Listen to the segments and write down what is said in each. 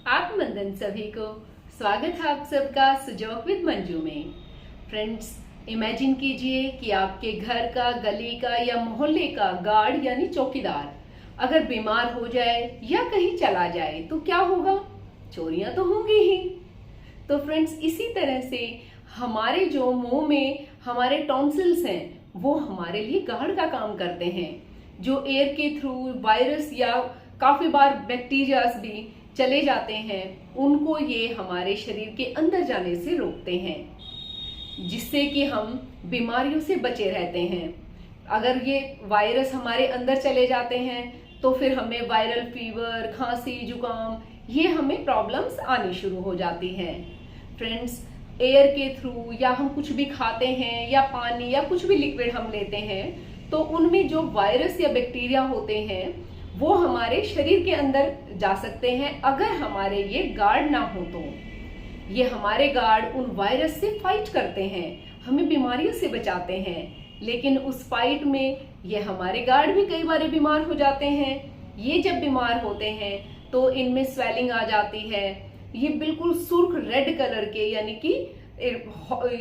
आत्मवंदन सभी को। स्वागत है आप सबका सुजोक विद मंजू में। फ्रेंड्स, इमेजिन कीजिए कि आपके घर का, गली का या मोहल्ले का गार्ड यानी चौकीदार अगर बीमार हो जाए या कहीं चला जाए तो क्या होगा? चोरियां तो होंगी ही। तो फ्रेंड्स, इसी तरह से हमारे जो मुंह में हमारे टॉन्सिल्स हैं वो हमारे लिए गार्ड का काम करते हैं, जो एयर के थ्रू वायरस या काफी बार बैक्टीरियाज भी चले जाते हैं, उनको ये हमारे शरीर के अंदर जाने से रोकते हैं, जिससे कि हम बीमारियों से बचे रहते हैं। अगर ये वायरस हमारे अंदर चले जाते हैं तो फिर हमें वायरल फीवर, खांसी, जुकाम, ये हमें प्रॉब्लम्स आनी शुरू हो जाती हैं। फ्रेंड्स, एयर के थ्रू या हम कुछ भी खाते हैं या पानी या कुछ भी लिक्विड हम लेते हैं तो उनमें जो वायरस या बैक्टीरिया होते हैं वो हमारे शरीर के अंदर जा सकते हैं। अगर हमारे ये गार्ड ना हो तो ये हमारे गार्ड उन वायरस से फाइट करते हैं, हमें बीमारियों से बचाते हैं। लेकिन उस फाइट में ये हमारे गार्ड भी कई बार बीमार हो जाते हैं। ये जब बीमार होते हैं तो इनमें स्वेलिंग आ जाती है। ये बिल्कुल सुर्ख रेड कलर के यानी कि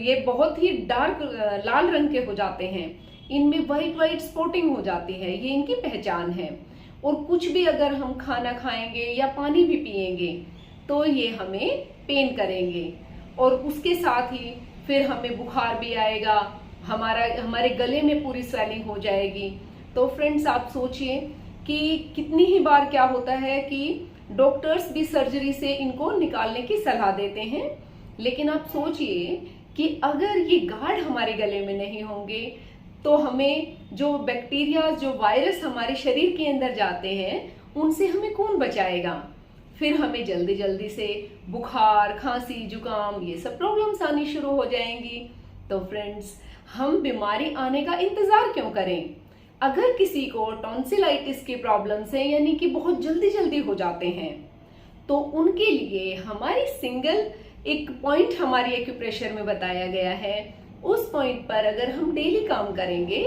ये बहुत ही डार्क लाल रंग के हो जाते हैं। इनमें व्हाइट स्पॉटिंग हो जाती है, ये इनकी पहचान है। और कुछ भी अगर हम खाना खाएंगे या पानी भी पिएंगे तो ये हमें पेन करेंगे और उसके साथ ही फिर हमें बुखार भी आएगा, हमारे गले में पूरी स्वेलिंग हो जाएगी। तो फ्रेंड्स, आप सोचिए कि कितनी ही बार क्या होता है कि डॉक्टर्स भी सर्जरी से इनको निकालने की सलाह देते हैं, लेकिन आप सोचिए कि अगर ये गार्ड हमारे गले में नहीं होंगे तो हमें जो बैक्टीरिया, जो वायरस हमारे शरीर के अंदर जाते हैं उनसे हमें कौन बचाएगा? फिर हमें जल्दी जल्दी से बुखार, खांसी, जुकाम, ये सब प्रॉब्लम्स आनी शुरू हो जाएंगी। तो फ्रेंड्स, हम बीमारी आने का इंतजार क्यों करें? अगर किसी को टॉन्सिलाइटिस की प्रॉब्लम्स है यानी कि बहुत जल्दी जल्दी हो जाते हैं तो उनके लिए हमारी सिंगल एक पॉइंट हमारी एक्यूप्रेशर में बताया गया है। उस पॉइंट पर अगर हम डेली काम करेंगे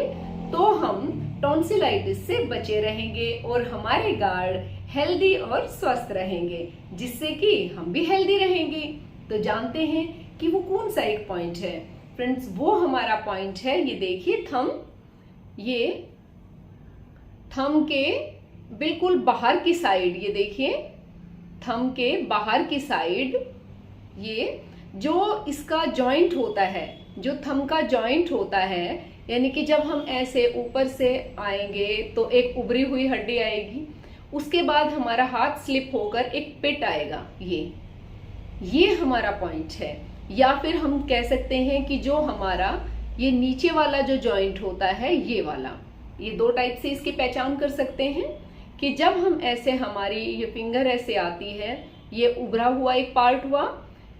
तो हम टॉन्सिलाइटिस से बचे रहेंगे और हमारे गार्ड हेल्दी और स्वस्थ रहेंगे, जिससे कि हम भी हेल्दी रहेंगे। तो जानते हैं कि वो कौन सा एक पॉइंट है? फ्रेंड्स, वो हमारा पॉइंट है, ये देखिए थंब। ये थंब के बिल्कुल बाहर की साइड, ये देखिए थंब के बाहर की साइड, ये जो इसका जॉइंट होता है, जो थंब का जॉइंट होता है, यानी कि जब हम ऐसे ऊपर से आएंगे तो एक उभरी हुई हड्डी आएगी, उसके बाद हमारा हाथ स्लिप होकर एक पिट आएगा। ये हमारा पॉइंट है। या फिर हम कह सकते हैं कि जो हमारा ये नीचे वाला जो जॉइंट होता है, ये वाला, ये दो टाइप से इसकी पहचान कर सकते हैं कि जब हम ऐसे, हमारी ये फिंगर ऐसे आती है, ये उभरा हुआ एक पार्ट हुआ,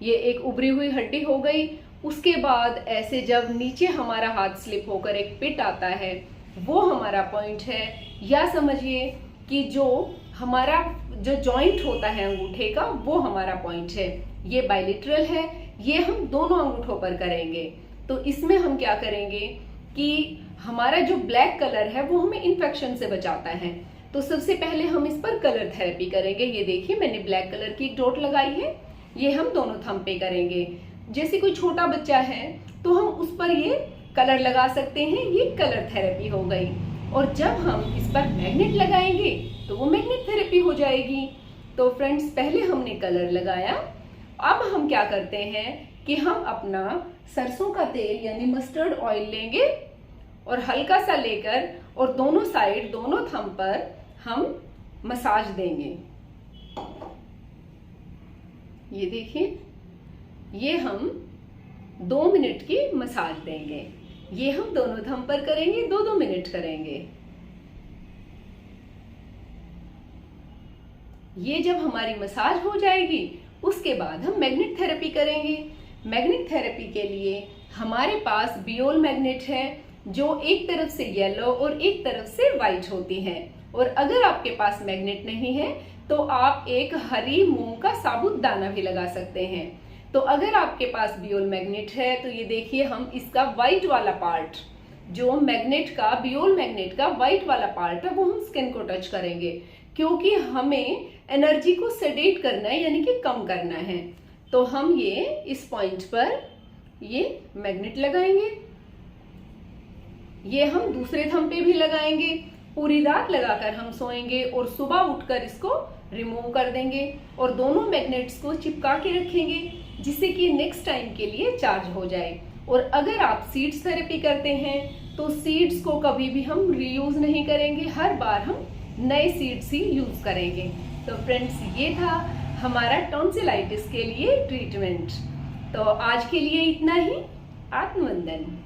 ये एक उभरी हुई हड्डी हो गई। उसके बाद ऐसे जब नीचे हमारा हाथ स्लिप होकर एक पिट आता है, वो हमारा पॉइंट है। या समझिए कि जो हमारा जो जॉइंट होता है अंगूठे का, वो हमारा पॉइंट है। ये बाइलेटरल है, ये हम दोनों अंगूठों पर करेंगे। तो इसमें हम क्या करेंगे कि हमारा जो ब्लैक कलर है वो हमें इन्फेक्शन से बचाता है। तो सबसे पहले हम इस पर कलर थेरेपी करेंगे। ये देखिए मैंने ब्लैक कलर की एक डॉट लगाई है, ये हम दोनों थंब पे करेंगे। जैसे कोई छोटा बच्चा है तो हम उस पर ये कलर लगा सकते हैं, ये कलर थेरेपी हो गई। और जब हम इस पर मैग्नेट लगाएंगे तो वो मैग्नेट थेरेपी हो जाएगी। तो फ्रेंड्स, पहले हमने कलर लगाया, अब हम क्या करते हैं कि हम अपना सरसों का तेल यानी मस्टर्ड ऑयल लेंगे और हल्का सा लेकर और दोनों साइड, दोनों थंब पर हम मसाज देंगे। ये देखिए, ये हम 2 मिनट की मसाज देंगे। ये हम दोनों थंब पर करेंगे, 2-2 मिनट करेंगे। ये जब हमारी मसाज हो जाएगी उसके बाद हम मैग्नेट थेरेपी करेंगे। मैग्नेट थेरेपी के लिए हमारे पास बियोल मैग्नेट है, जो एक तरफ से येलो और एक तरफ से व्हाइट होती है। और अगर आपके पास मैग्नेट नहीं है तो आप एक हरी मूंग का साबुत दाना भी लगा सकते हैं। तो अगर आपके पास बियोल मैग्नेट है तो ये देखिए, हम इसका व्हाइट वाला पार्ट, जो मैग्नेट का, बियोल मैग्नेट का व्हाइट वाला पार्ट है, वो हम स्किन को टच करेंगे, क्योंकि हमें एनर्जी को सेडेट करना है, यानी कि कम करना है। तो हम ये इस पॉइंट पर ये मैग्नेट लगाएंगे। ये हम दूसरे थंब पे भी लगाएंगे। पूरी रात लगाकर हम सोएंगे और सुबह उठकर इसको रिमूव कर देंगे और दोनों मैग्नेट्स को चिपका के रखेंगे, जिससे कि नेक्स्ट टाइम के लिए चार्ज हो जाए। और अगर आप सीड्स थेरेपी करते हैं तो सीड्स को कभी भी हम रीयूज नहीं करेंगे, हर बार हम नए सीड्स ही यूज करेंगे। तो फ्रेंड्स, ये था हमारा टॉन्सिलाइटिस के लिए ट्रीटमेंट। तो आज के लिए इतना ही। आत्मवंदन।